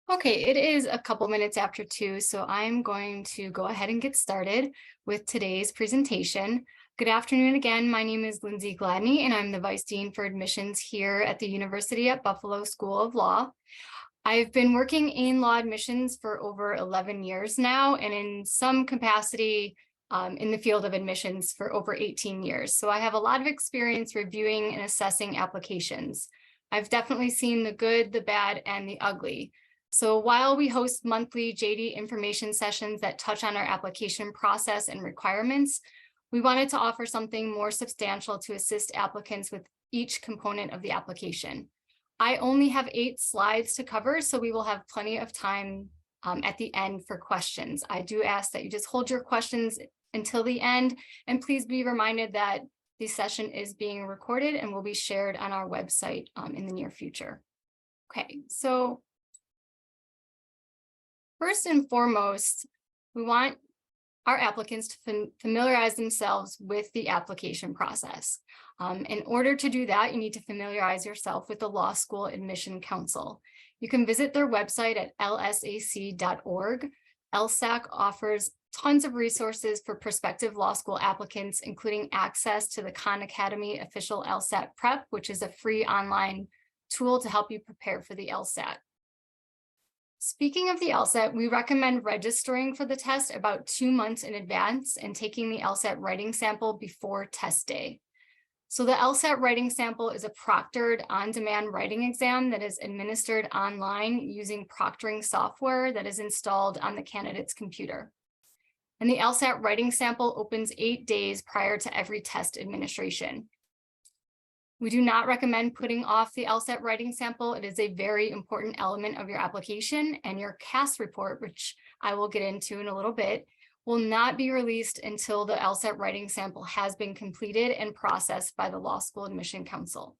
Okay, it is a couple minutes after 2, so I'm going to go ahead and get started with today's presentation. Good afternoon again. My name is Lindsay Gladney, and I'm the Vice Dean for Admissions here at the University at Buffalo School of Law. I've been working in law admissions for over 11 years now, and in some capacity in the field of admissions for over 18 years. So I have a lot of experience reviewing and assessing applications. I've definitely seen the good, the bad, and the ugly. So while we host monthly JD information sessions that touch on our application process and requirements, we wanted to offer something more substantial to assist applicants with each component of the application. I only have 8 slides to cover, so we will have plenty of time at the end for questions. I do ask that you just hold your questions until the end, and please be reminded that the session is being recorded and will be shared on our website in the near future. Okay, so first and foremost, we want our applicants to familiarize themselves with the application process. In order to do that, you need to familiarize yourself with the Law School Admission Council. You can visit their website at lsac.org. LSAC offers tons of resources for prospective law school applicants, including access to the Khan Academy official LSAT prep, which is a free online tool to help you prepare for the LSAT. Speaking of the LSAT, we recommend registering for the test about 2 months in advance and taking the LSAT writing sample before test day. So the LSAT writing sample is a proctored on-demand writing exam that is administered online using proctoring software that is installed on the candidate's computer. And the LSAT writing sample opens 8 days prior to every test administration. We do not recommend putting off the LSAT writing sample. It is a very important element of your application, and your CAS report, which I will get into in a little bit, will not be released until the LSAT writing sample has been completed and processed by the Law School Admission Council.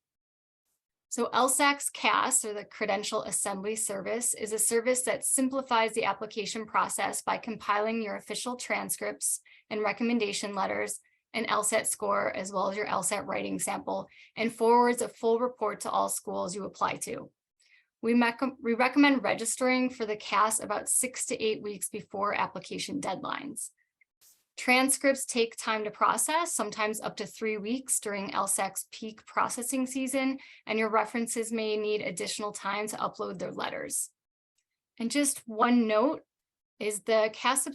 So LSAC's CAS, or the Credential Assembly Service, is a service that simplifies the application process by compiling your official transcripts and recommendation letters, an LSAT score, as well as your LSAT writing sample, and forwards a full report to all schools you apply to. We recommend registering for the CAS about 6 to 8 weeks before application deadlines. Transcripts take time to process, sometimes up to 3 weeks during LSAC's peak processing season, and your references may need additional time to upload their letters. And just one note is the CAS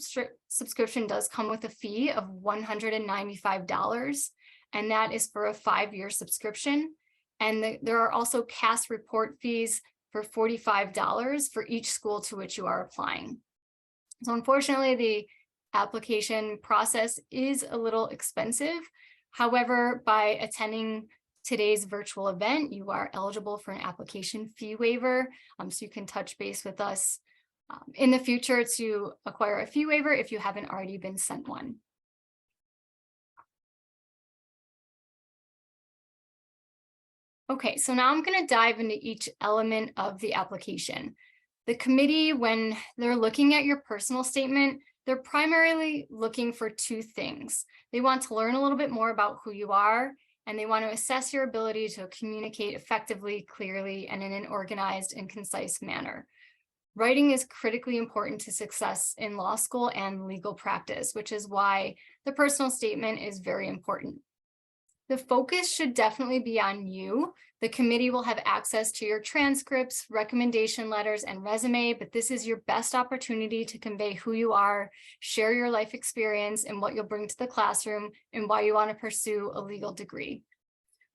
subscription does come with a fee of $195, and that is for a 5-year subscription. And there are also CAS report fees for $45 for each school to which you are applying. So unfortunately, the application process is a little expensive. However, by attending today's virtual event, you are eligible for an application fee waiver. So you can touch base with us in the future to acquire a fee waiver if you haven't already been sent one. Okay, so now I'm going to dive into each element of the application. The committee, when they're looking at your personal statement, they're primarily looking for 2 things. They want to learn a little bit more about who you are, and they want to assess your ability to communicate effectively, clearly, and in an organized and concise manner. Writing is critically important to success in law school and legal practice, which is why the personal statement is very important. The focus should definitely be on you. The committee will have access to your transcripts, recommendation letters, and resume, but this is your best opportunity to convey who you are, share your life experience and what you'll bring to the classroom, and why you want to pursue a legal degree.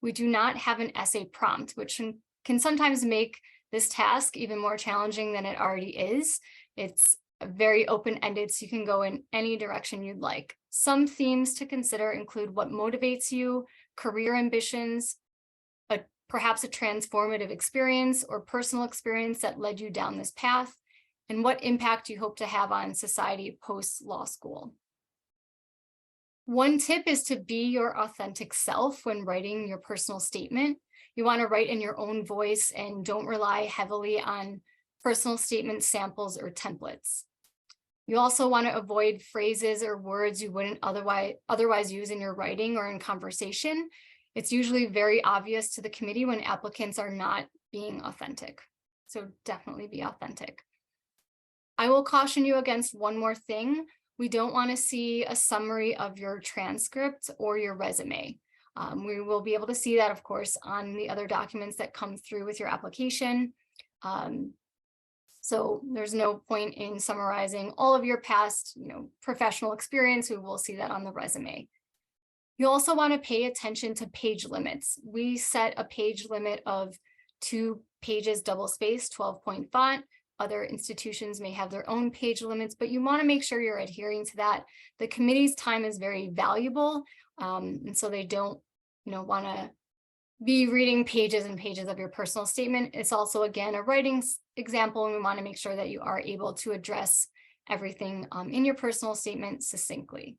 We do not have an essay prompt, which can sometimes make this task even more challenging than it already is. It's very open-ended, so you can go in any direction you'd like. Some themes to consider include what motivates you, career ambitions, perhaps a transformative experience or personal experience that led you down this path, and what impact you hope to have on society post-law school. One tip is to be your authentic self when writing your personal statement. You want to write in your own voice and don't rely heavily on personal statement samples or templates. You also want to avoid phrases or words you wouldn't otherwise use in your writing or in conversation. It's usually very obvious to the committee when applicants are not being authentic. So definitely be authentic. I will caution you against one more thing. We don't want to see a summary of your transcript or your resume. We will be able to see that, of course, on the other documents that come through with your application. So there's no point in summarizing all of your past, professional experience. We will see that on the resume. You also want to pay attention to page limits. We set a page limit of 2 pages double-spaced, 12-point font. Other institutions may have their own page limits, but you want to make sure you're adhering to that. The committee's time is very valuable, and so they don't, want to be reading pages and pages of your personal statement. It's also, again, a writing example, and we want to make sure that you are able to address everything in your personal statement succinctly.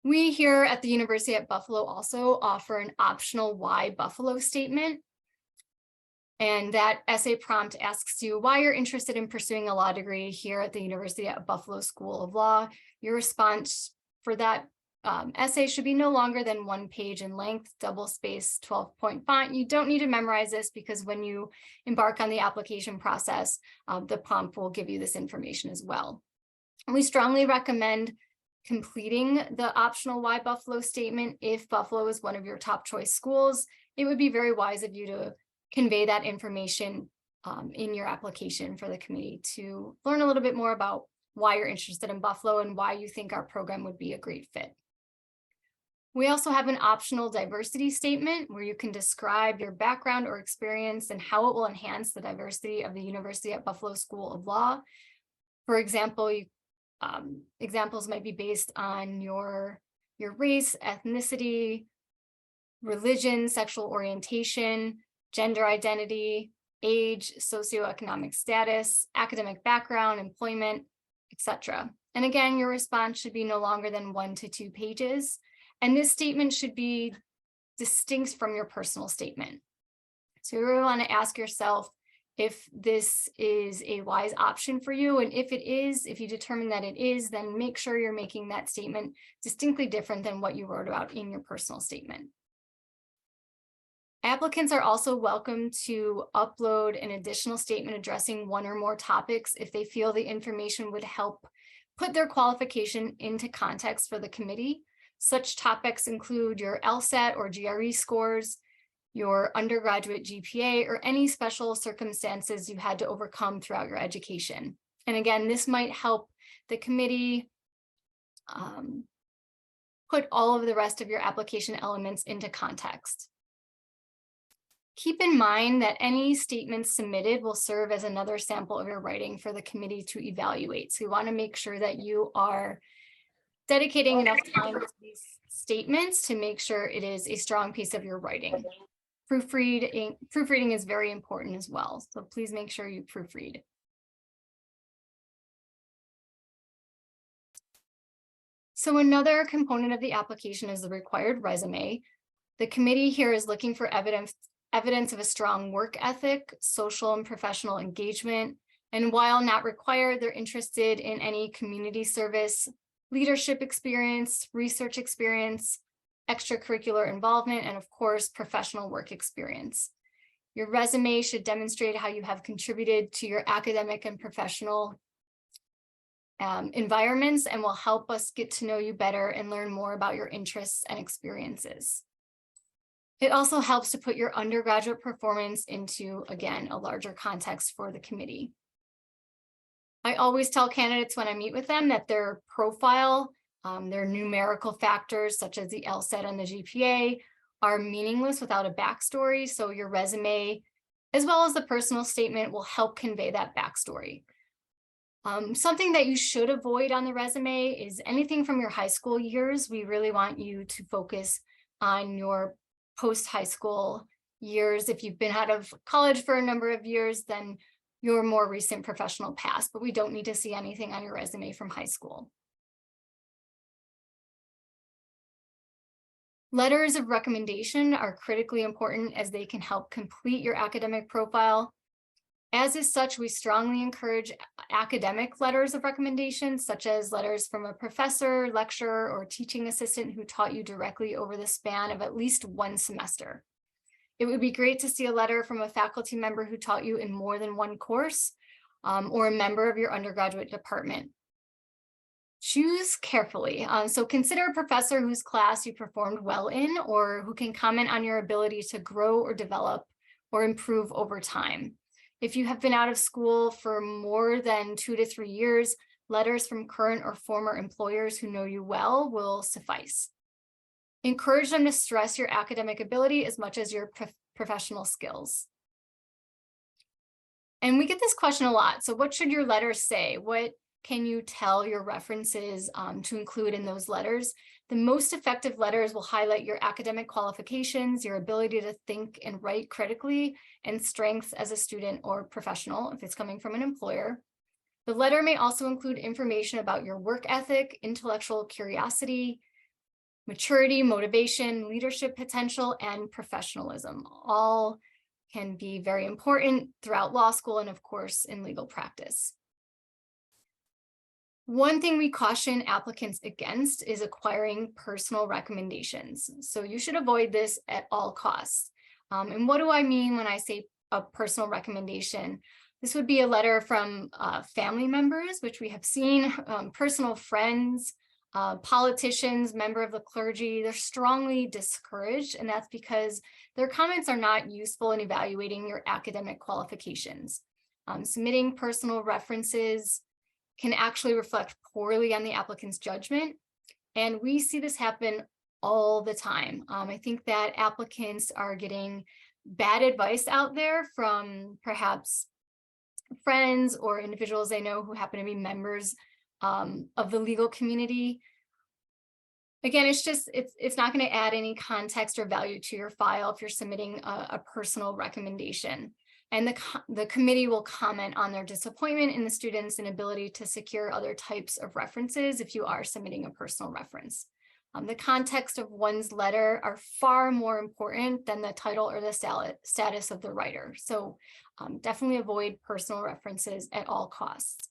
We here at the University at Buffalo also offer an optional Why Buffalo statement. And that essay prompt asks you why you're interested in pursuing a law degree here at the University at Buffalo School of Law. Your response for that essay should be no longer than 1 page in length, double-spaced, 12-point font. You don't need to memorize this because when you embark on the application process, the prompt will give you this information as well. And we strongly recommend completing the optional Why Buffalo statement. If Buffalo is one of your top choice schools, it would be very wise of you to convey that information in your application for the committee to learn a little bit more about why you're interested in Buffalo and why you think our program would be a great fit. We also have an optional diversity statement where you can describe your background or experience and how it will enhance the diversity of the University at Buffalo School of Law. For example, examples might be based on your race, ethnicity, religion, sexual orientation, gender identity, age, socioeconomic status, academic background, employment, etc. And again, your response should be no longer than 1 to 2 pages. And this statement should be distinct from your personal statement. So you really want to ask yourself if this is a wise option for you. And if it is, if you determine that it is, then make sure you're making that statement distinctly different than what you wrote about in your personal statement. Applicants are also welcome to upload an additional statement addressing 1 or more topics if they feel the information would help put their qualification into context for the committee. Such topics include your LSAT or GRE scores, your undergraduate GPA, or any special circumstances you had to overcome throughout your education. And again, this might help the committee put all of the rest of your application elements into context. Keep in mind that any statements submitted will serve as another sample of your writing for the committee to evaluate. So you want to make sure that you are dedicating enough time to these statements to make sure it is a strong piece of your writing. Proofreading is very important as well, so please make sure you proofread. So another component of the application is the required resume. The committee here is looking for evidence of a strong work ethic, social and professional engagement, and while not required, they're interested in any community service, leadership experience, research experience, extracurricular involvement, and of course, professional work experience. Your resume should demonstrate how you have contributed to your academic and professional environments and will help us get to know you better and learn more about your interests and experiences. It also helps to put your undergraduate performance into, again, a larger context for the committee. I always tell candidates when I meet with them that their profile, their numerical factors such as the LSAT and the GPA are meaningless without a backstory. So your resume, as well as the personal statement, will help convey that backstory. Something that you should avoid on the resume is anything from your high school years. We really want you to focus on your post-high school years. If you've been out of college for a number of years, then your more recent professional past, but we don't need to see anything on your resume from high school. Letters of recommendation are critically important as they can help complete your academic profile. As is such, we strongly encourage academic letters of recommendation, such as letters from a professor, lecturer, or teaching assistant who taught you directly over the span of at least 1 semester. It would be great to see a letter from a faculty member who taught you in more than 1 course. or a member of your undergraduate department. Choose carefully. So consider a professor whose class you performed well in, or who can comment on your ability to grow or develop or improve over time. If you have been out of school for more than 2 to 3 years, letters from current or former employers who know you well will suffice. Encourage them to stress your academic ability as much as your professional skills. And we get this question a lot. So what should your letters say? What can you tell your references to include in those letters? The most effective letters will highlight your academic qualifications, your ability to think and write critically, and strengths as a student or professional if it's coming from an employer. The letter may also include information about your work ethic, intellectual curiosity, maturity, motivation, leadership potential, and professionalism. All can be very important throughout law school and, of course, in legal practice. One thing we caution applicants against is acquiring personal recommendations. So you should avoid this at all costs. And what do I mean when I say a personal recommendation? This would be a letter from family members, which we have seen, personal friends, politicians, member of the clergy. They're strongly discouraged, and that's because their comments are not useful in evaluating your academic qualifications. Submitting personal references can actually reflect poorly on the applicant's judgment. And we see this happen all the time. I think that applicants are getting bad advice out there from perhaps friends or individuals they know who happen to be members of the legal community. Again, it's not going to add any context or value to your file if you're submitting a personal recommendation. And the committee will comment on their disappointment in the student's inability to secure other types of references if you are submitting a personal reference. The context of one's letter are far more important than the title or the status of the writer. So definitely avoid personal references at all costs.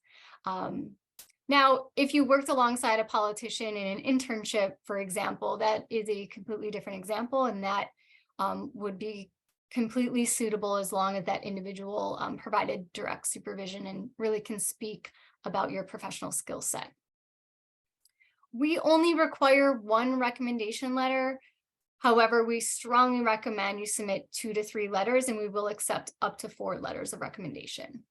Now, if you worked alongside a politician in an internship, for example, that is a completely different example, and that would be completely suitable as long as that individual provided direct supervision and really can speak about your professional skill set. We only require one recommendation letter. However, we strongly recommend you submit 2 to 3 letters, and we will accept up to 4 letters of recommendation.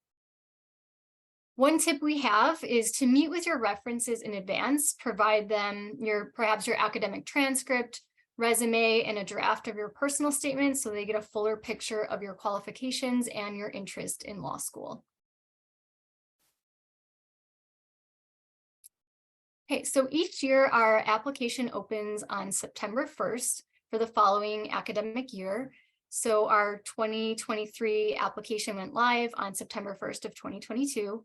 One tip we have is to meet with your references in advance, provide them perhaps your academic transcript, resume, and a draft of your personal statement so they get a fuller picture of your qualifications and your interest in law school. Okay, so each year our application opens on September 1st for the following academic year. So our 2023 application went live on September 1st of 2022.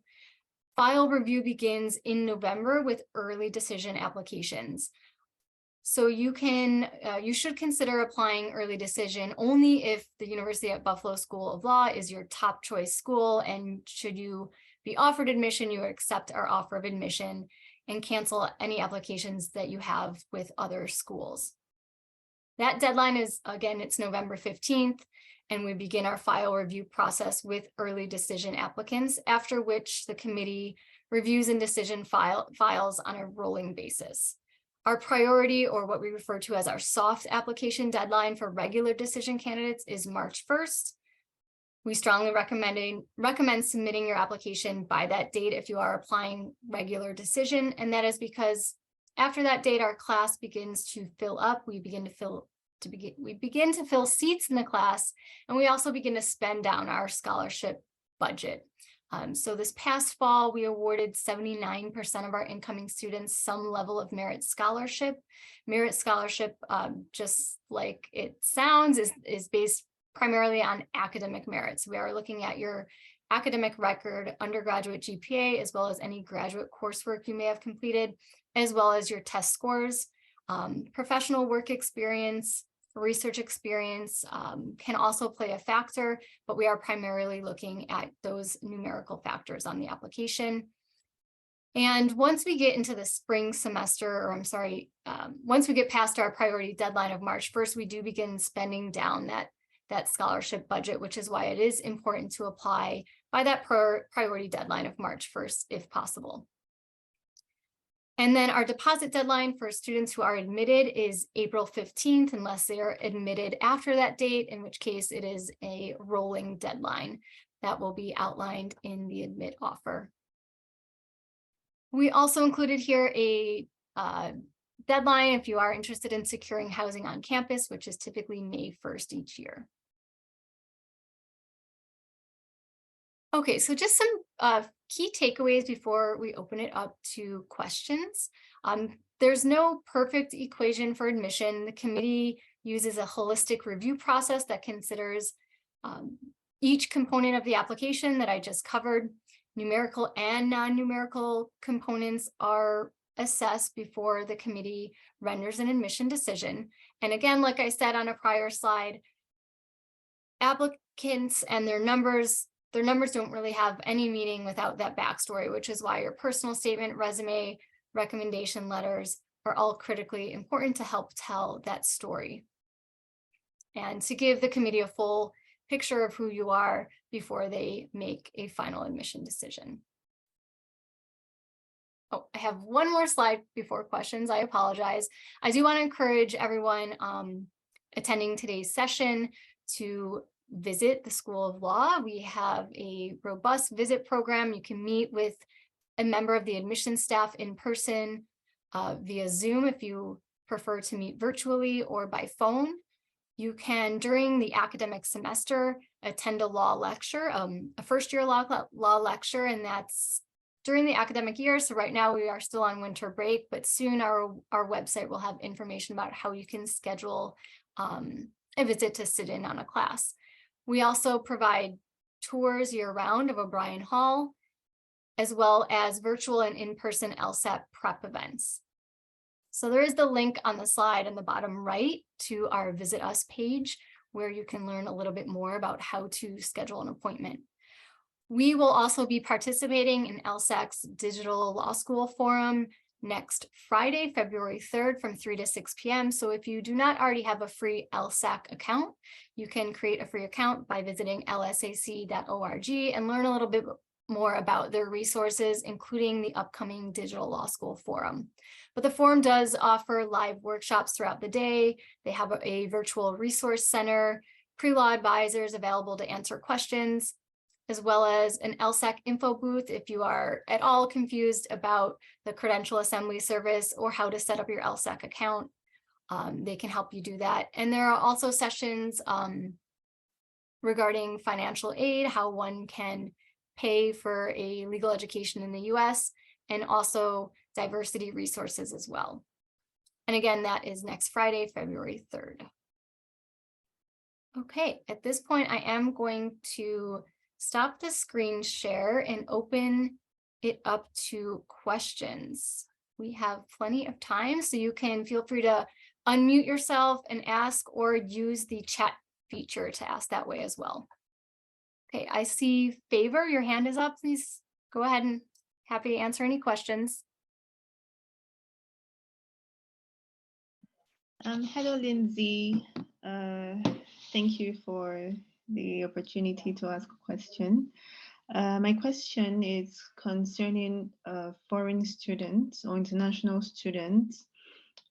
File review begins in November with early decision applications. So you should consider applying early decision only if the University at Buffalo School of Law is your top choice school, and should you be offered admission, you accept our offer of admission and cancel any applications that you have with other schools. That deadline is, again, it's November 15th, and we begin our file review process with early decision applicants, after which the committee reviews and decision files on a rolling basis. Our priority, or what we refer to as our soft application deadline for regular decision candidates, is March 1st. We strongly recommend submitting your application by that date if you are applying regular decision, and that is because after that date, our class begins to fill up. We begin to fill seats in the class, and we also begin to spend down our scholarship budget. So this past fall, we awarded 79% of our incoming students some level of merit scholarship. Merit scholarship, just like it sounds, is based primarily on academic merits. We are looking at your academic record, undergraduate GPA, as well as any graduate coursework you may have completed, as well as your test scores. Professional work experience, research experience can also play a factor, but we are primarily looking at those numerical factors on the application. And once we get into the spring semester, once we get past our priority deadline of March 1st, we do begin spending down that scholarship budget, which is why it is important to apply by that priority deadline of March 1st, if possible. And then our deposit deadline for students who are admitted is April 15th, unless they are admitted after that date, in which case it is a rolling deadline that will be outlined in the admit offer. We also included here a deadline if you are interested in securing housing on campus, which is typically May 1st each year. Okay, so just some key takeaways before we open it up to questions. There's no perfect equation for admission. The committee uses a holistic review process that considers each component of the application that I just covered. Numerical and non-numerical components are assessed before the committee renders an admission decision. And again, like I said on a prior slide, applicants and their numbers don't really have any meaning without that backstory, which is why your personal statement, resume, recommendation letters are all critically important to help tell that story and to give the committee a full picture of who you are before they make a final admission decision. Oh, I have one more slide before questions. I apologize. I do want to encourage everyone attending today's session to visit the School of Law. We have a robust visit program. You can meet with a member of the admissions staff in person via Zoom if you prefer to meet virtually or by phone. You can, during the academic semester, attend a law lecture, a first-year law lecture, and that's during the academic year. So right now we are still on winter break, but soon our website will have information about how you can schedule a visit to sit in on a class. We also provide tours year-round of O'Brien Hall, as well as virtual and in-person LSAT prep events. So there is the link on the slide in the bottom right to our Visit Us page, where you can learn a little bit more about how to schedule an appointment. We will also be participating in LSAC's Digital Law School Forum next Friday, February 3rd from 3 to 6 p.m. So if you do not already have a free LSAC account, you can create a free account by visiting lsac.org and learn a little bit more about their resources, including the upcoming Digital Law School Forum. But the forum does offer live workshops throughout the day. They have a virtual resource center, pre-law advisors available to answer questions, as well as an LSAC info booth if you are at all confused about the credential assembly service or how to set up your LSAC account. They can help you do that. And there are also sessions regarding financial aid, how one can pay for a legal education in the US, and also diversity resources as well. And again, that is next Friday, February 3rd. Okay, at this point, I am going to stop the screen share and open it up to questions. We have plenty of time, so you can feel free to unmute yourself and ask, or use the chat feature to ask that way as well. Okay, I see Favor, your hand is up. Please go ahead, and happy to answer any questions. Hello, Lindsay. Thank you for the opportunity to ask a question. My question is concerning foreign students or international students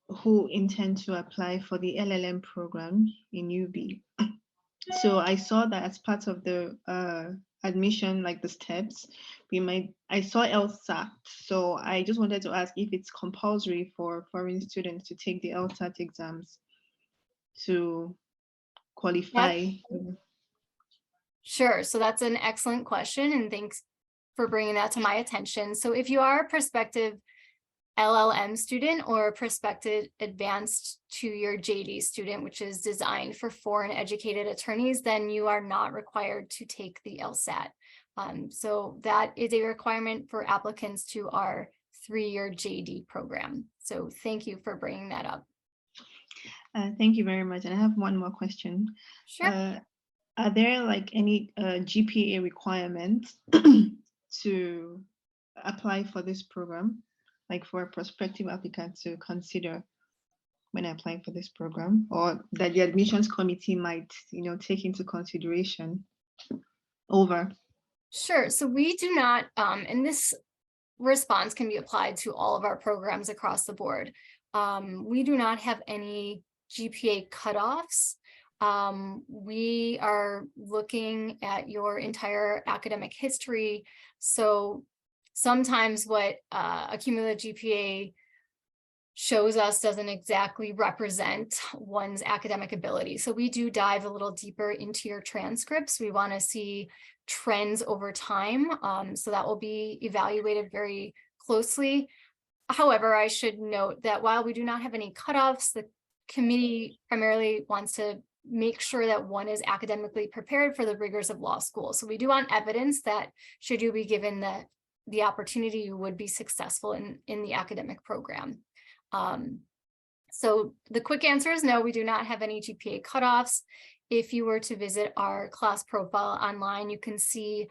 who intend to apply for the LLM program in UB. So I saw that as part of the admission, like the steps, I saw LSAT. So I just wanted to ask if it's compulsory for foreign students to take the LSAT exams to qualify. Sure, so that's an excellent question, and thanks for bringing that to my attention. So if you are a prospective LLM student or a prospective advanced two-year JD student, which is designed for foreign educated attorneys, then you are not required to take the LSAT. So that is a requirement for applicants to our 3-year JD program. So thank you for bringing that up. Thank you very much. And I have one more question. Sure. Are there like any GPA requirements to apply for this program, like for a prospective applicant to consider? when applying for this program, or that the admissions committee might, take into consideration? Over. Sure. So we do not, and this response can be applied to all of our programs across the board. We do not have any GPA cutoffs. We are looking at your entire academic history. So sometimes what a cumulative GPA shows us doesn't exactly represent one's academic ability. So we do dive a little deeper into your transcripts. We want to see trends over time. So that will be evaluated very closely. However, I should note that while we do not have any cutoffs, the committee primarily wants to make sure that one is academically prepared for the rigors of law school. So we do want evidence that should you be given the opportunity, you would be successful in the academic program. So the quick answer is no, we do not have any GPA cutoffs. If you were to visit our class profile online, you can see,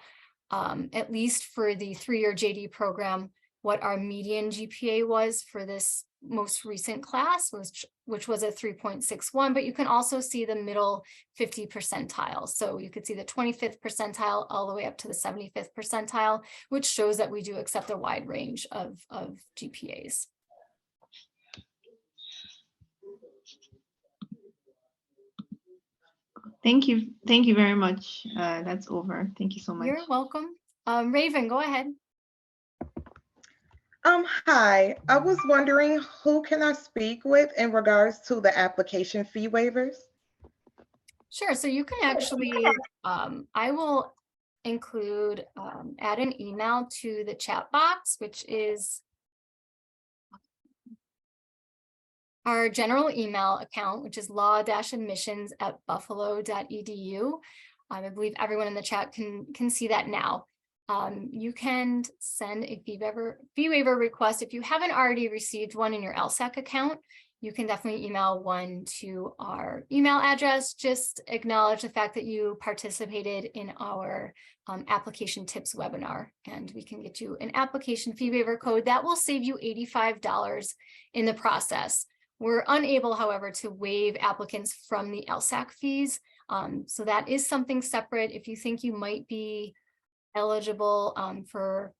at least for the 3-year JD program, what our median GPA was for this most recent class, which was a 3.61, but you can also see the middle 50 percentile. So you could see the 25th percentile all the way up to the 75th percentile, which shows that we do accept a wide range of GPAs. Thank you. Thank you very much. That's over. Thank you so much. You're welcome. Raven, go ahead. Hi, I was wondering who can I speak with in regards to the application fee waivers? Sure. So you can actually, I will include, add an email to the chat box, which is our general email account, which is law-admissions@buffalo.edu. I believe everyone in the chat can see that now. You can send a fee waiver request. If you haven't already received one in your LSAC account, you can definitely email one to our email address. Just acknowledge the fact that you participated in our application tips webinar, and we can get you an application fee waiver code that will save you $85 in the process. We're unable, however, to waive applicants from the LSAC fees. So that is something separate. If you think you might be eligible for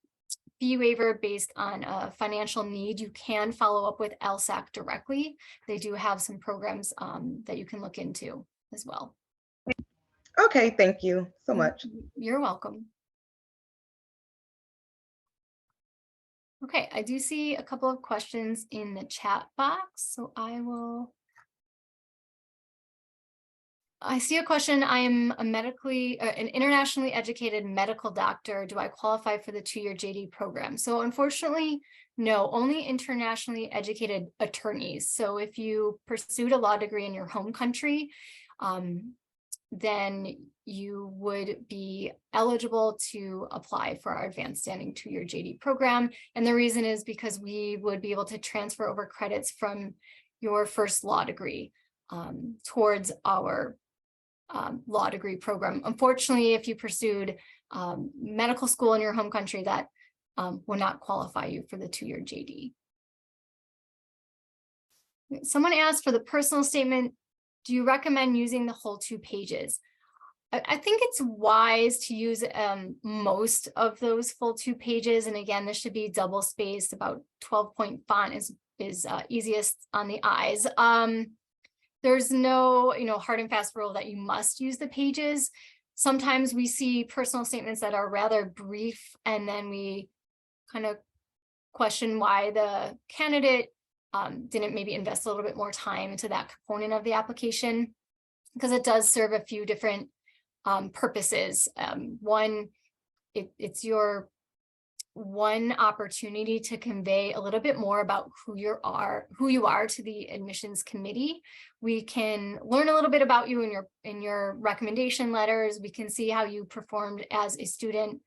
fee waiver based on a financial need, you can follow up with LSAC directly. They do have some programs that you can look into as well. Okay, thank you so much. You're welcome. Okay, I do see a couple of questions in the chat box, so I see a question. I am an internationally educated medical doctor. Do I qualify for the 2-year JD program? So unfortunately, no, only internationally educated attorneys. So if you pursued a law degree in your home country, then you would be eligible to apply for our advanced standing 2-year JD program. And the reason is because we would be able to transfer over credits from your first law degree towards our law degree program. Unfortunately, if you pursued medical school in your home country, that will not qualify you for the 2-year JD. Someone asked for the personal statement, do you recommend using the whole 2 pages? I think it's wise to use most of those full 2 pages. And again, this should be double spaced. About 12-point font is easiest on the eyes. There's no, hard and fast rule that you must use the pages. Sometimes we see personal statements that are rather brief, and then we kind of question why the candidate didn't maybe invest a little bit more time into that component of the application, because it does serve a few different purposes. One, it's your one opportunity to convey a little bit more about who you are to the admissions committee. We can learn a little bit about you in your recommendation letters. We can see how you performed as a student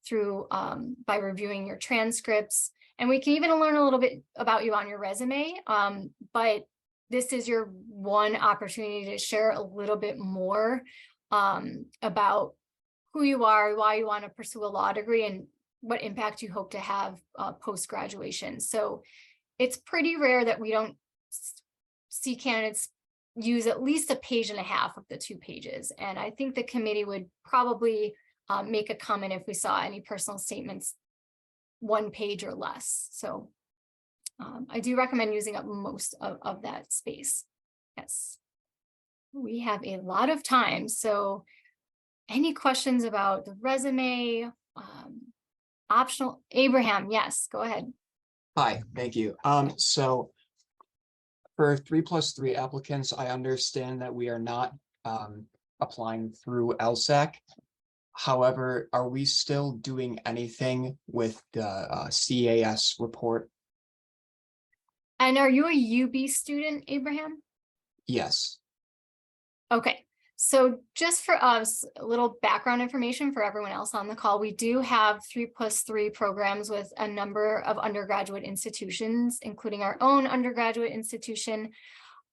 through by reviewing your transcripts, and we can even learn a little bit about you on your resume. But this is your one opportunity to share a little bit more about who you are, why you want to pursue a law degree, and what impact you hope to have post-graduation. So it's pretty rare that we don't see candidates use at least a page and a half of the 2 pages. And I think the committee would probably make a comment if we saw any personal statements 1 page or less. So I do recommend using up most of that space. Yes. We have a lot of time. So any questions about the resume? Optional, Abraham, yes, go ahead. Hi, thank you. So for 3+3 applicants, I understand that we are not applying through LSAC. However, are we still doing anything with the CAS report? And are you a UB student, Abraham? Yes. Okay, so just for us, a little background information for everyone else on the call. We do have 3+3 programs with a number of undergraduate institutions, including our own undergraduate institution.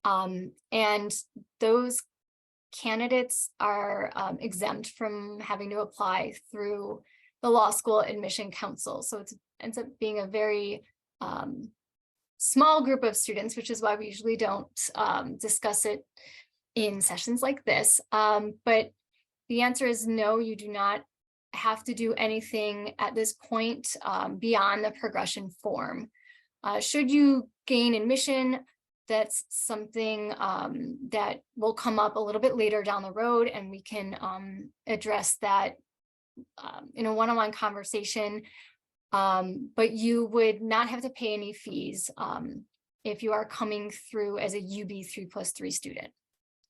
And those candidates are exempt from having to apply through the Law School Admission Council. So it ends up being a very small group of students, which is why we usually don't discuss it in sessions like this. But the answer is no, you do not have to do anything at this point beyond the progression form. Should you gain admission, that's something that will come up a little bit later down the road, and we can address that in a one-on-one conversation. But you would not have to pay any fees if you are coming through as a UB 3+3 student.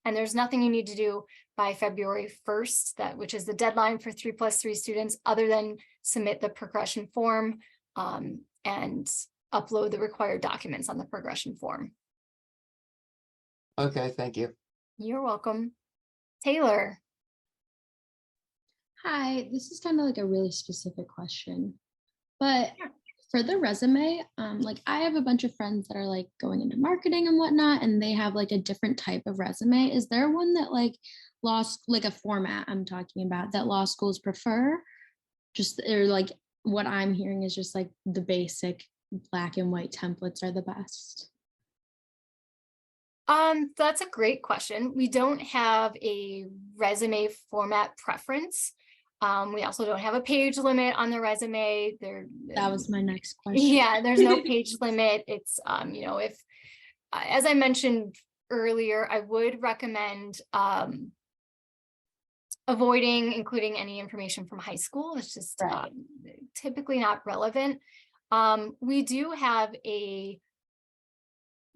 And there's nothing you need to do by February 1st, which is the deadline for 3+3 students, other than submit the progression form and upload the required documents on the progression form. Okay, thank you. You're welcome. Taylor. Hi, this is kind of like a really specific question, but for the resume, like I have a bunch of friends that are like going into marketing and whatnot, and they have like a different type of resume. Is there one that like like a format I'm talking about that law schools prefer? Just or like what I'm hearing is just like the basic black and white templates are the best. That's a great question. We don't have a resume format preference. We also don't have a page limit on the resume. That was my next question. Yeah, there's no page limit. It's, you know, if, as I mentioned earlier, I would recommend avoiding including any information from high school. It's just Right. Typically not relevant. We do have a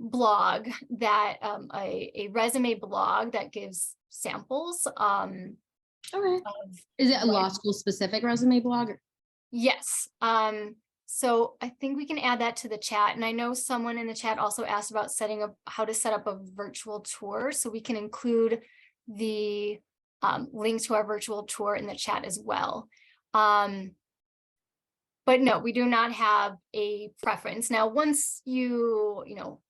blog that a resume blog that gives samples. Okay. Is it a law school specific resume blog? Yes. So I think we can add that to the chat. And I know someone in the chat also asked about how to set up a virtual tour. So we can include the link to our virtual tour in the chat as well. But no, we do not have a preference. Now, once you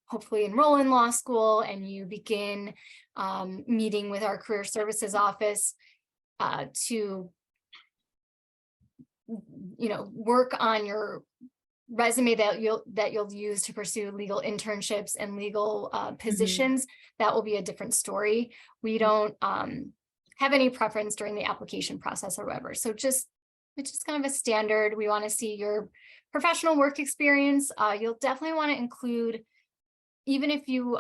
hopefully enroll in law school and you begin meeting with our career services office to work on your resume that you'll use to pursue legal internships and legal positions, that will be a different story. We don't have any preference during the application process or whatever. So it's just kind of a standard. We want to see your professional work experience. You'll definitely want to include, even if you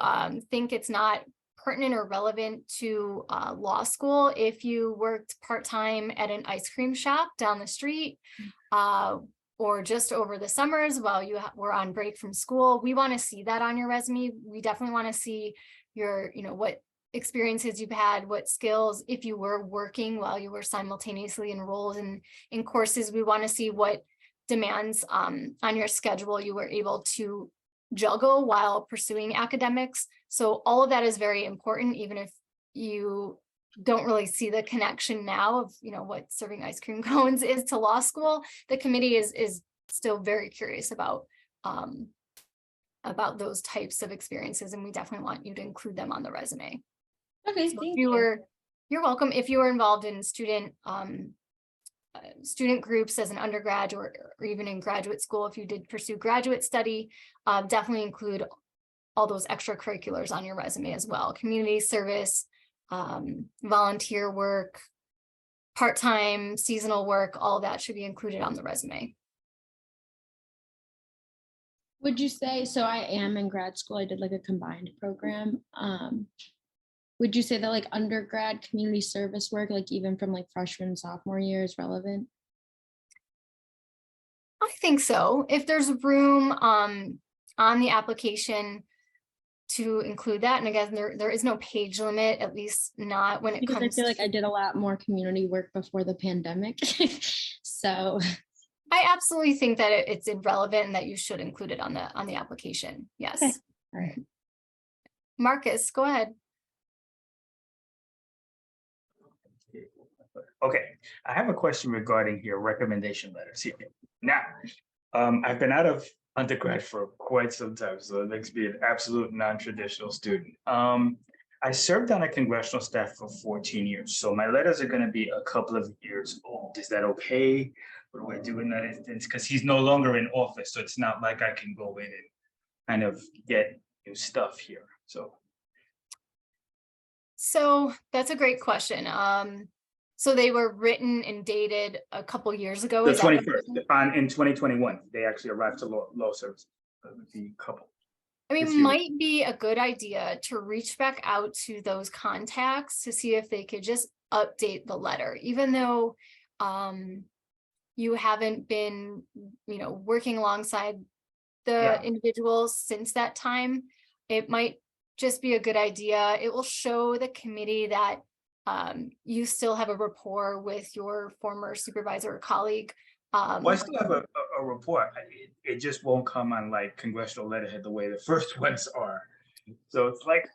think it's not pertinent or relevant to law school, if you worked part-time at an ice cream shop down the street or just over the summers while you were on break from school, we want to see that on your resume. We definitely want to see your, what experiences you've had, what skills, if you were working while you were simultaneously enrolled in courses. We want to see what demands on your schedule you were able to juggle while pursuing academics. So all of that is very important, even if you don't really see the connection now of what serving ice cream cones is to law school. The committee is still very curious about those types of experiences, and we definitely want you to include them on the resume. Okay, So thank you. You're welcome. If you were involved in student groups as an undergrad or even in graduate school, if you did pursue graduate study, definitely include all those extracurriculars on your resume as well. Community service, volunteer work, part-time, seasonal work, all that should be included on the resume. Would you say, so I am in grad school, I did like a combined program. Would you say that like undergrad community service work, like even from like freshman, sophomore year is relevant? I think so. If there's room on the application to include that, and again, there is no page limit, at least not when it Because I comes feel like to. I did a lot more community work before the pandemic. So I absolutely think that it's irrelevant and that you should include it on the application. Yes. Okay. All right. Marcus, go ahead. Okay, I have a question regarding your recommendation letters here. Now, I've been out of undergrad for quite some time, so it makes me an absolute non-traditional student. I served on a congressional staff for 14 years, so my letters are going to be a couple of years old. Is that okay? What do I do in that instance? Because he's no longer in office, so it's not like I can go in and kind of get new stuff here. So that's a great question. So they were written and dated a couple years ago. The is that what 21st, in 2021, they actually arrived to law service, the couple. I mean, this year. might be a good idea to reach back out to those contacts to see if they could just update the letter, even though you haven't been, working alongside the individuals since that time. It might just be a good idea. It will show the committee that you still have a rapport with your former supervisor or colleague. Well, I still have a report. It just won't come on like congressional letterhead the way the first ones are. So it's like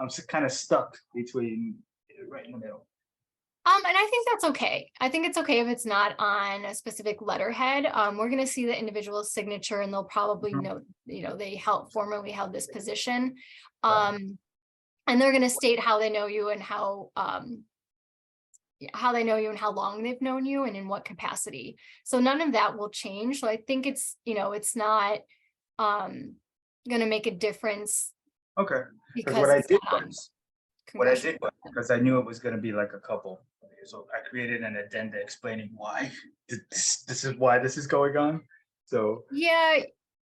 I'm kind of stuck between right in the middle. And I think that's okay. I think it's okay if it's not on a specific letterhead. We're going to see the individual's signature, and they'll probably note, they formerly held this position. And they're going to state how they know you and how they know you and how long they've known you and in what capacity. So none of that will change. So I think it's, it's not going to make a difference. Okay. Because what I it's did not on was, congressional. because I knew it was going to be like a couple. So I created an addenda explaining why this is why this is going on. So Yeah,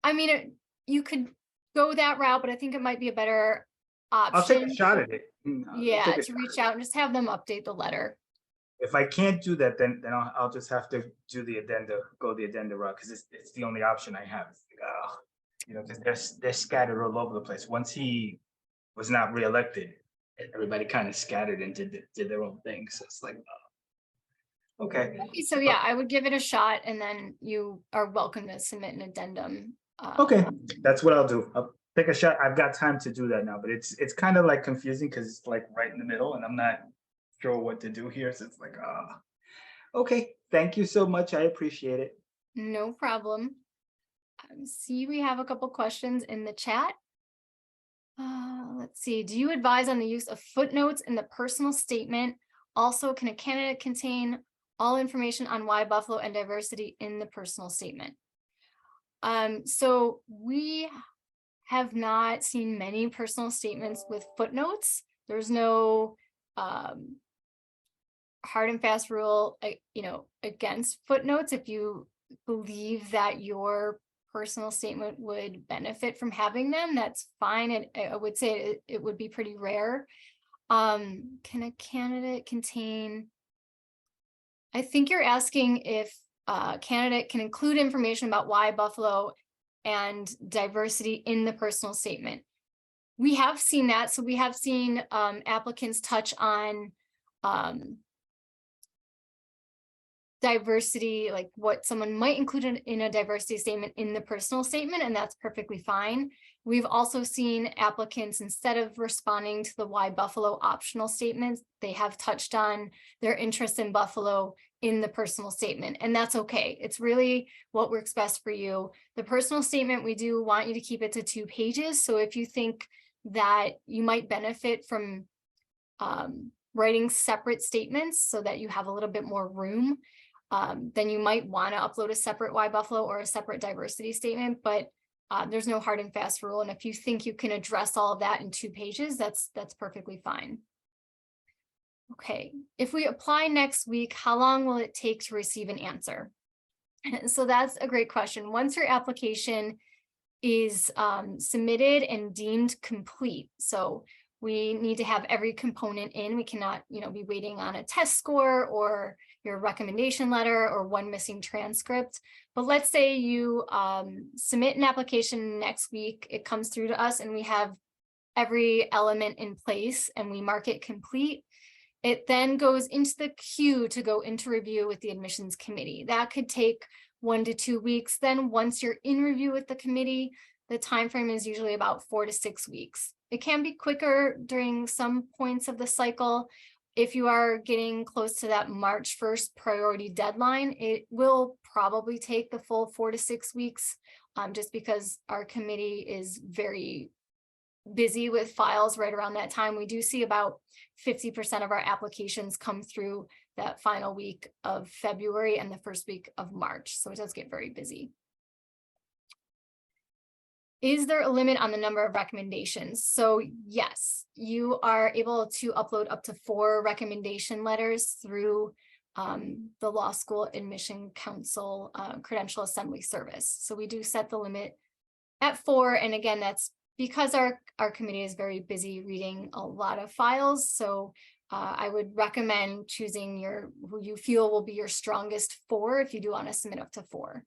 I mean, you could go that route, but I think it might be a better option. I'll take a shot at it. Yeah, to reach out and just have them update the letter. If I can't do that, then I'll just have to do the addenda, go the addenda route, because it's the only option I have. Because they're scattered all over the place. Once he was not reelected, everybody kind of scattered and did their own thing. So it's like, okay. So yeah, I would give it a shot, and then you are welcome to submit an addendum. Okay, that's what I'll do. I'll take a shot. I've got time to do that now, but it's kind of like confusing because it's like right in the middle, and I'm not sure what to do here. So it's like, okay. Thank you so much. I appreciate it. No problem. See, we have a couple questions in the chat. Let's see. Do you advise on the use of footnotes in the personal statement? Also, can a candidate contain all information on why Buffalo and diversity in the personal statement? So we have not seen many personal statements with footnotes. There's no hard and fast rule, against footnotes. If you believe that your personal statement would benefit from having them, that's fine. And I would say it would be pretty rare. Can a candidate contain? I think you're asking if a candidate can include information about why Buffalo and diversity in the personal statement. We have seen that. So we have seen applicants touch on diversity, like what someone might include in a diversity statement in the personal statement, and that's perfectly fine. We've also seen applicants, instead of responding to the why Buffalo optional statements, they have touched on their interest in Buffalo in the personal statement, and that's okay. It's really what works best for you. The personal statement, we do want you to keep it to 2 pages. So if you think that you might benefit from writing separate statements so that you have a little bit more room, then you might want to upload a separate why Buffalo or a separate diversity statement. But There's no hard and fast rule. And if you think you can address all of that in 2 pages, that's perfectly fine. Okay, if we apply next week, how long will it take to receive an answer? So that's a great question. Once your application is submitted and deemed complete, so we need to have every component in. We cannot, be waiting on a test score or your recommendation letter or one missing transcript. But let's say you submit an application next week, it comes through to us and we have every element in place and we mark it complete. It then goes into the queue to go into review with the admissions committee. That could take 1 to 2 weeks. Then once you're in review with the committee, the time frame is usually about 4 to 6 weeks. It can be quicker during some points of the cycle. If you are getting close to that March 1st priority deadline, it will probably take the full 4 to 6 weeks, just because our committee is very busy with files right around that time. We do see about 50% of our applications come through that final week of February and the first week of March. So it does get very busy. Is there a limit on the number of recommendations? So yes, you are able to upload up to 4 recommendation letters through the Law School Admission Council Credential Assembly Service. So we do set the limit at 4. And again, that's because our committee is very busy reading a lot of files. So I would recommend choosing who you feel will be your strongest 4 if you do want to submit up to 4.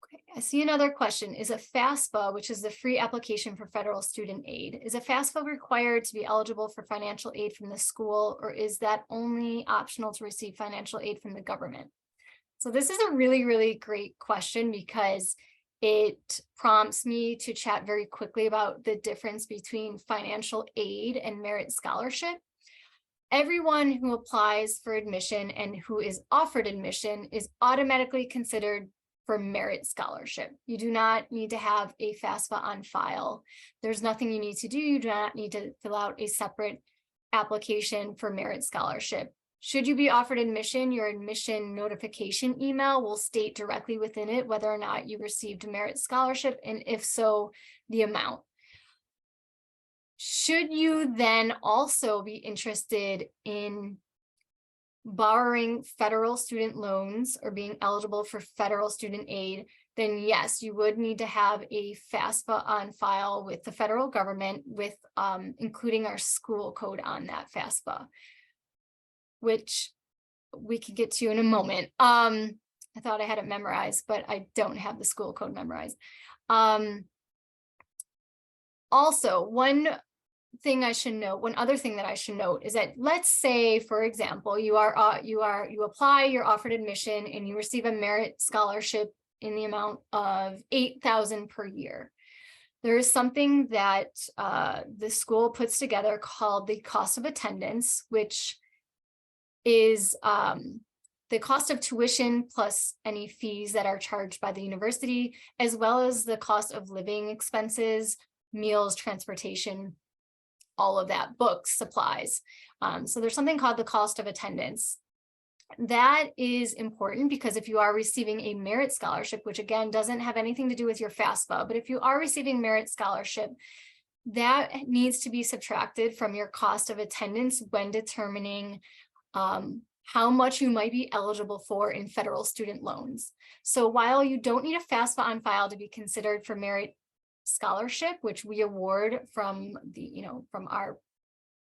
Okay, I see another question. Is a FAFSA, which is the free application for federal student aid, is a FAFSA required to be eligible for financial aid from the school, or is that only optional to receive financial aid from the government? So this is a really, really great question because it prompts me to chat very quickly about the difference between financial aid and merit scholarship. Everyone who applies for admission and who is offered admission is automatically considered for merit scholarship. You do not need to have a FAFSA on file. There's nothing you need to do. You do not need to fill out a separate application for merit scholarship. Should you be offered admission, your admission notification email will state directly within it whether or not you received a merit scholarship, and if so, the amount. Should you then also be interested in borrowing federal student loans or being eligible for federal student aid, then yes, you would need to have a FAFSA on file with the federal government, with including our school code on that FAFSA, which we could get to in a moment. I thought I had it memorized, but I don't have the school code memorized. Also, one other thing that I should note is that, let's say, for example, you apply, you're offered admission, and you receive a merit scholarship in the amount of $8,000 per year. There is something that the school puts together called the cost of attendance, which is the cost of tuition plus any fees that are charged by the university, as well as the cost of living expenses, meals, transportation, all of that, books, supplies. So there's something called the cost of attendance. That is important because if you are receiving a merit scholarship, which again doesn't have anything to do with your FAFSA, but if you are receiving merit scholarship, that needs to be subtracted from your cost of attendance when determining how much you might be eligible for in federal student loans. So while you don't need a FAFSA on file to be considered for merit scholarship, which we award from from our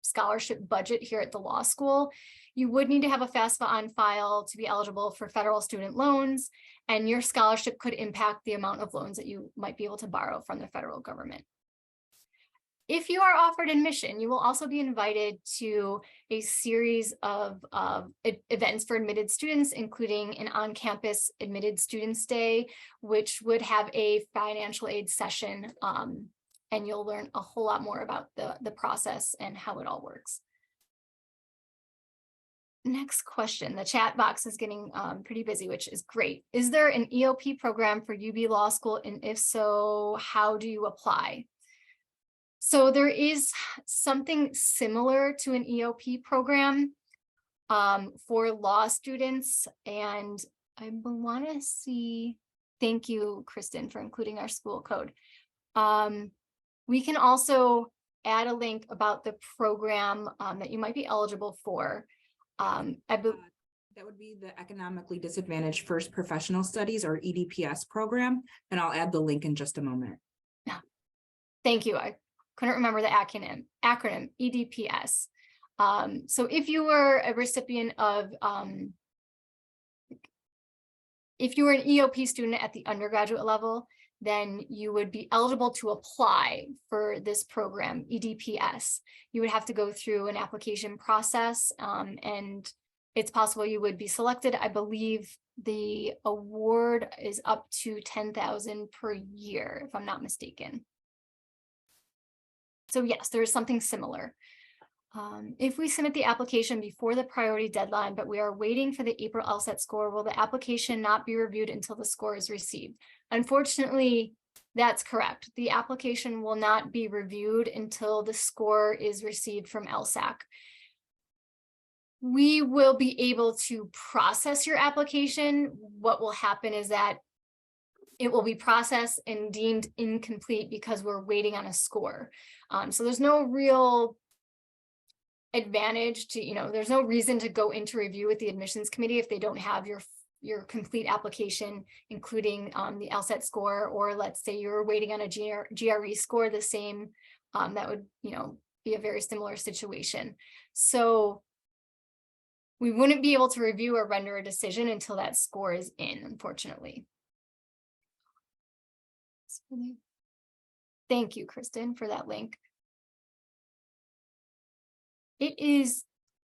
scholarship budget here at the law school, you would need to have a FAFSA on file to be eligible for federal student loans, and your scholarship could impact the amount of loans that you might be able to borrow from the federal government. If you are offered admission, you will also be invited to a series of events for admitted students, including an on-campus admitted students day, which would have a financial aid session, and you'll learn a whole lot more about the process and how it all works. Next question. The chat box is getting pretty busy, which is great. Is there an EOP program for UB Law School? And if so, how do you apply? So there is something similar to an EOP program for law students, and I want to see Thank you, Kristen, for including our school code. We can also add a link about the program that you might be eligible for. That would be the Economically Disadvantaged First Professional Studies, or EDPS program, and I'll add the link in just a moment. Thank you. I couldn't remember the acronym EDPS. So if you were a recipient of, if you were an EOP student at the undergraduate level, then you would be eligible to apply for this program, EDPS. You would have to go through an application process, and it's possible you would be selected. I believe the award is up to $10,000 per year, if I'm not mistaken. So yes, there is something similar. If we submit the application before the priority deadline, but we are waiting for the April LSAT score, will the application not be reviewed until the score is received? Unfortunately, that's correct. The application will not be reviewed until the score is received from LSAC. We will be able to process your application. What will happen is that it will be processed and deemed incomplete because we're waiting on a score. So there's no real advantage to, there's no reason to go into review with the admissions committee if they don't have your complete application, including the LSAT score, or let's say you're waiting on a GRE score, the same, that would, be a very similar situation. So we wouldn't be able to review or render a decision until that score is in, unfortunately. Thank you, Kristen, for that link. It is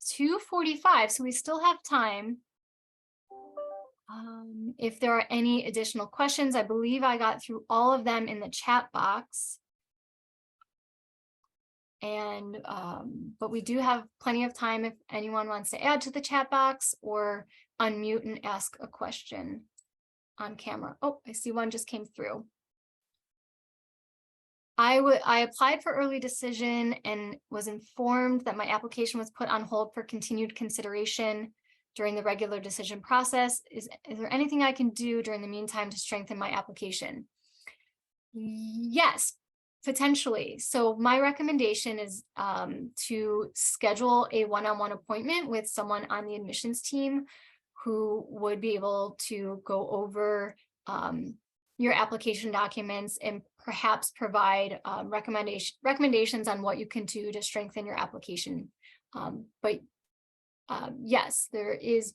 2:45, so we still have time. If there are any additional questions, I believe I got through all of them in the chat box. And but we do have plenty of time if anyone wants to add to the chat box or unmute and ask a question on camera. Oh, I see one just came through. I applied for early decision and was informed that my application was put on hold for continued consideration during the regular decision process. Is there anything I can do during the meantime to strengthen my application? Yes, potentially. So my recommendation is to schedule a one-on-one appointment with someone on the admissions team who would be able to go over your application documents and perhaps provide recommendations on what you can do to strengthen your application. But yes, there is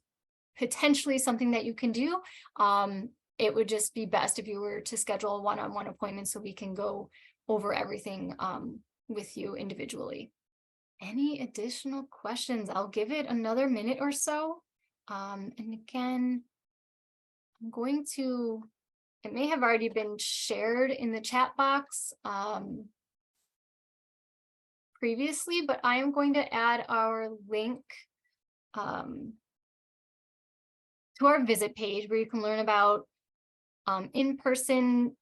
potentially something that you can do. It would just be best if you were to schedule a one-on-one appointment so we can go over everything with you individually. Any additional questions? I'll give it another minute or so. And again, I'm going to, it may have already been shared in the chat box previously, but I am going to add our link to our visit page where you can learn about in-person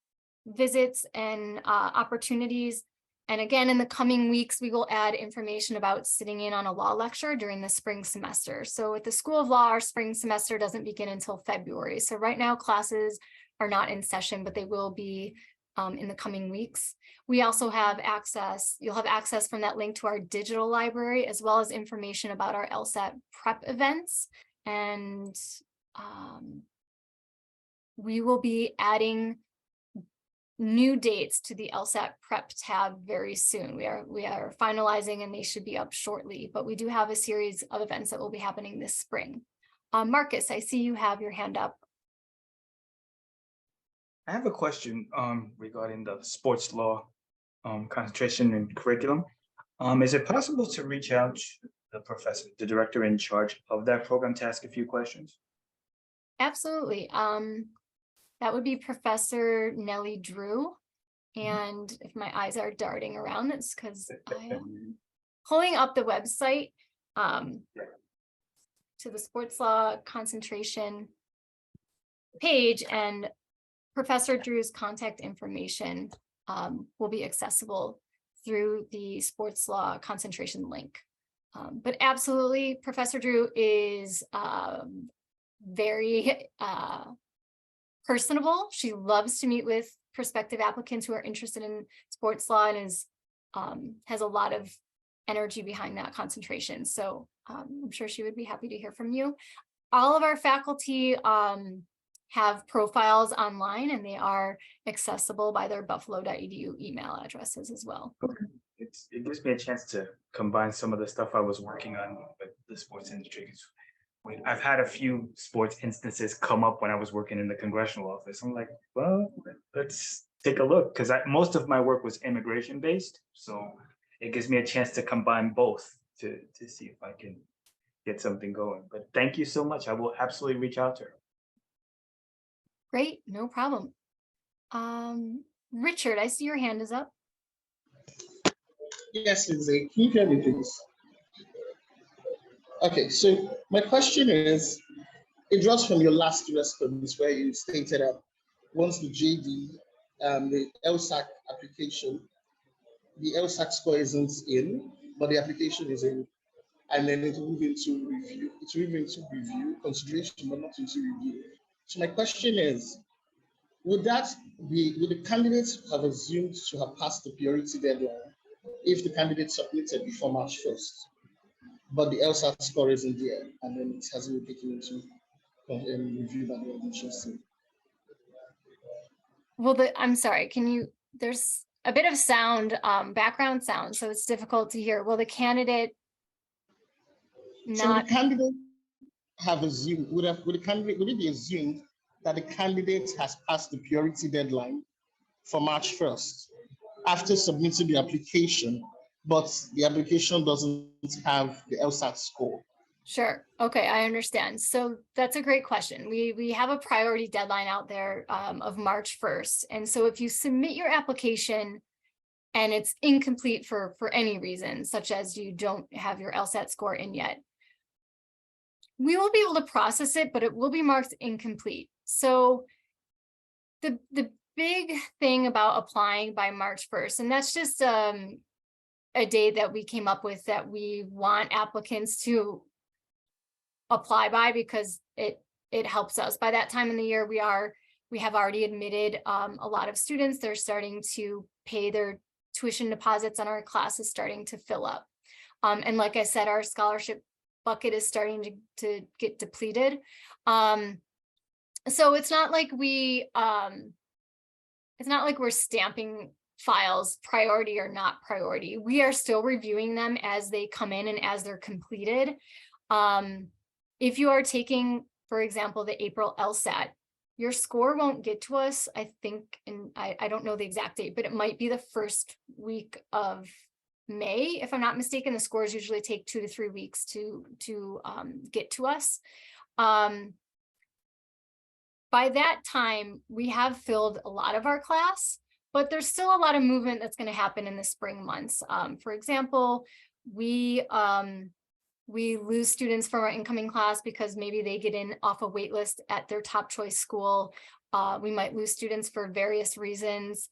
visits and opportunities. And again, in the coming weeks, we will add information about sitting in on a law lecture during the spring semester. So at the School of Law, our spring semester doesn't begin until February. So right now classes are not in session, but they will be in the coming weeks. We also have access, you'll have access from that link to our digital library, as well as information about our LSAT prep events. And we will be adding new dates to the LSAT prep tab very soon. We are finalizing and they should be up shortly, but we do have a series of events that will be happening this spring. Marcus, I see you have your hand up. I have a question regarding the sports law concentration and curriculum. Is it possible to reach out to the professor, the director in charge of that program, to ask a few questions? Absolutely. That would be Professor Nellie Drew. And if my eyes are darting around, that's because I am pulling up the website to the sports law concentration page, and Professor Drew's contact information will be accessible through the sports law concentration link. But absolutely, Professor Drew is very personable. She loves to meet with prospective applicants who are interested in sports law and is has a lot of energy behind that concentration. So I'm sure she would be happy to hear from you. All of our faculty have profiles online, and they are accessible by their buffalo.edu email addresses as well. It gives me a chance to combine some of the stuff I was working on with the sports industry. 'Cause I've had a few sports instances come up when I was working in the congressional office. I'm like, well, let's take a look, because most of my work was immigration based. So it gives me a chance to combine both to see if I can get something going. But thank you so much. I will absolutely reach out to her. Great, no problem. Richard, I see your hand is up. Yes, Lindsay. Can you hear me, please? Okay, so my question is, it draws from your last response where you stated that once the JD, the LSAC application, the LSAC score isn't in, but the application is in, and then it will move into review. It's moving into review, consideration, but not into review. So my question is, would the candidates have assumed to have passed the priority deadline if the candidate submitted before March 1st, but the LSAT score isn't there, and then it hasn't been taken into review by the admissions team? Well, I'm sorry, there's a bit of sound, background sound, so it's difficult to hear. Will the candidate So the candidate have assumed, would it be assumed that the candidate has passed the priority deadline for March 1st after submitting the application, but the application doesn't have the LSAT score? Sure. Okay, I understand. So that's a great question. We have a priority deadline out there of March 1st. And so if you submit your application and it's incomplete for any reason, such as you don't have your LSAT score in yet, we will be able to process it, but it will be marked incomplete. So the big thing about applying by March 1st, and that's just a date that we came up with that we want applicants to apply by, because it helps us. By that time in the year, we have already admitted a lot of students. They're starting to pay their tuition deposits, and our class is starting to fill up. And like I said, our scholarship bucket is starting to get depleted. So it's not like we're stamping files priority or not priority. We are still reviewing them as they come in and as they're completed. If you are taking, for example, the April LSAT, your score won't get to us, I think, and I don't know the exact date, but it might be the first week of May, if I'm not mistaken. The scores usually take 2 to 3 weeks to get to us. By that time, we have filled a lot of our class, but there's still a lot of movement that's going to happen in the spring months. For example, we lose students from our incoming class because maybe they get in off a wait list at their top choice school. We might lose students for various reasons.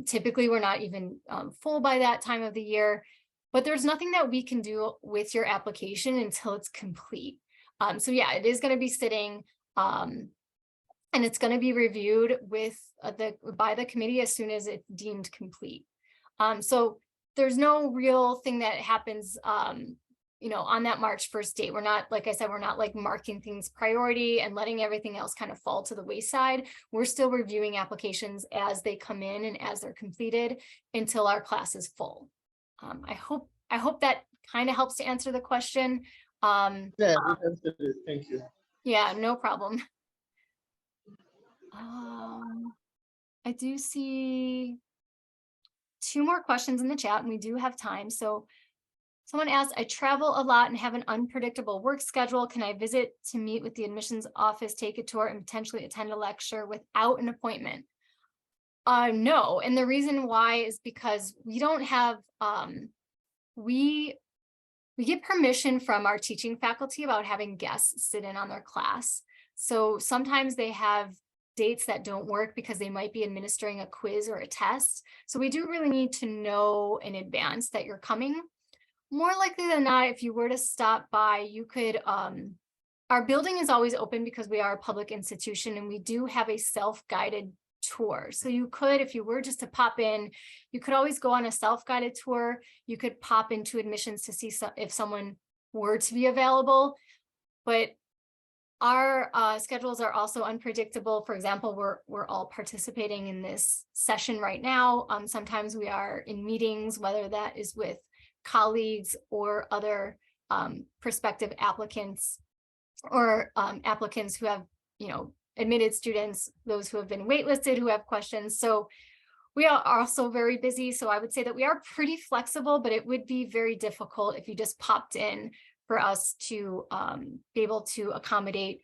Typically, we're not even full by that time of the year, but there's nothing that we can do with your application until it's complete. So yeah, it is going to be sitting, and it's going to be reviewed by the committee as soon as it's deemed complete. So there's no real thing that happens on that March 1st date. We're not, like I said, we're not like marking things priority and letting everything else kind of fall to the wayside. We're still reviewing applications as they come in and as they're completed until our class is full. I hope that kind of helps to answer the question. Yeah, thank you. Yeah, no problem. I do see 2 more questions in the chat, and we do have time. So someone asked, I travel a lot and have an unpredictable work schedule. Can I visit to meet with the admissions office, take a tour, and potentially attend a lecture without an appointment? No, and the reason why is because we don't have, we get permission from our teaching faculty about having guests sit in on their class. So sometimes they have dates that don't work because they might be administering a quiz or a test. So we do really need to know in advance that you're coming. More likely than not, if you were to stop by, you could our building is always open because we are a public institution and we do have a self-guided tour. So you could, if you were just to pop in, you could always go on a self-guided tour. You could pop into admissions to see if someone were to be available. But our schedules are also unpredictable. For example, we're all participating in this session right now. Sometimes we are in meetings, whether that is with colleagues or other prospective applicants, or applicants who have, admitted students, those who have been waitlisted, who have questions. So we are also very busy. So I would say that we are pretty flexible, but it would be very difficult if you just popped in for us to be able to accommodate,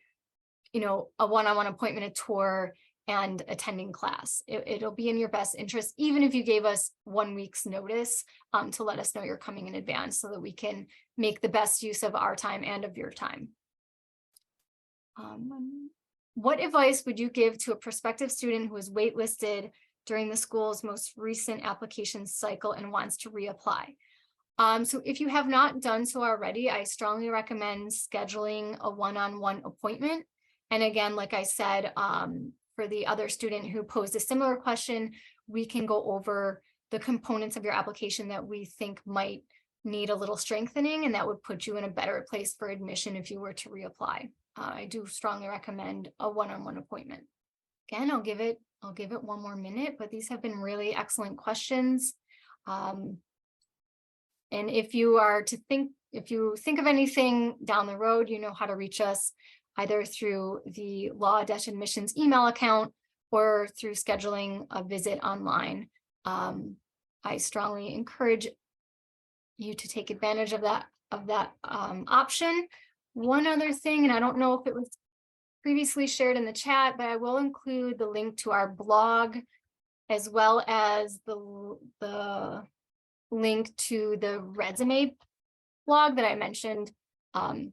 a one-on-one appointment, a tour, and attending class. It'll be in your best interest, even if you gave us 1 week's notice to let us know you're coming in advance so that we can make the best use of our time and of your time. What advice would you give to a prospective student who is waitlisted during the school's most recent application cycle and wants to reapply? So if you have not done so already, I strongly recommend scheduling a one-on-one appointment. And again, like I said, for the other student who posed a similar question, we can go over the components of your application that we think might need a little strengthening, and that would put you in a better place for admission if you were to reapply. I do strongly recommend a one-on-one appointment. Again, I'll give it 1 more minute, but these have been really excellent questions. And if you think of anything down the road, you know how to reach us either through the Law-Admissions email account or through scheduling a visit online. I strongly encourage you to take advantage of that option. One other thing, and I don't know if it was previously shared in the chat, but I will include the link to our blog, as well as the link to the resume blog that I mentioned a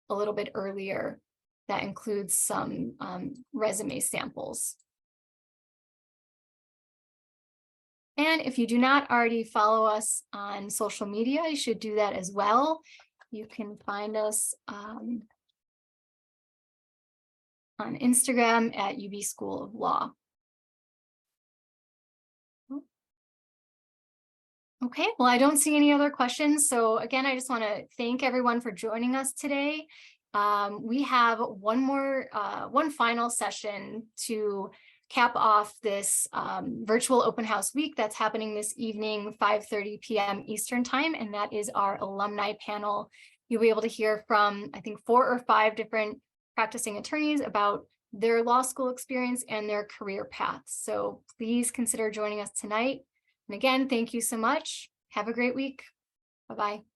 little bit earlier, that includes some resume samples. And if you do not already follow us on social media, you should do that as well. You can find us on Instagram at UB School of Law. Okay, well, I don't see any other questions. So again, I just want to thank everyone for joining us today. We have one final session to cap off this virtual open house week that's happening this evening, 5:30 p.m. Eastern time, and that is our alumni panel. You'll be able to hear from, I think, 4 or 5 different practicing attorneys about their law school experience and their career paths. So please consider joining us tonight. And again, thank you so much. Have a great week. Bye-bye.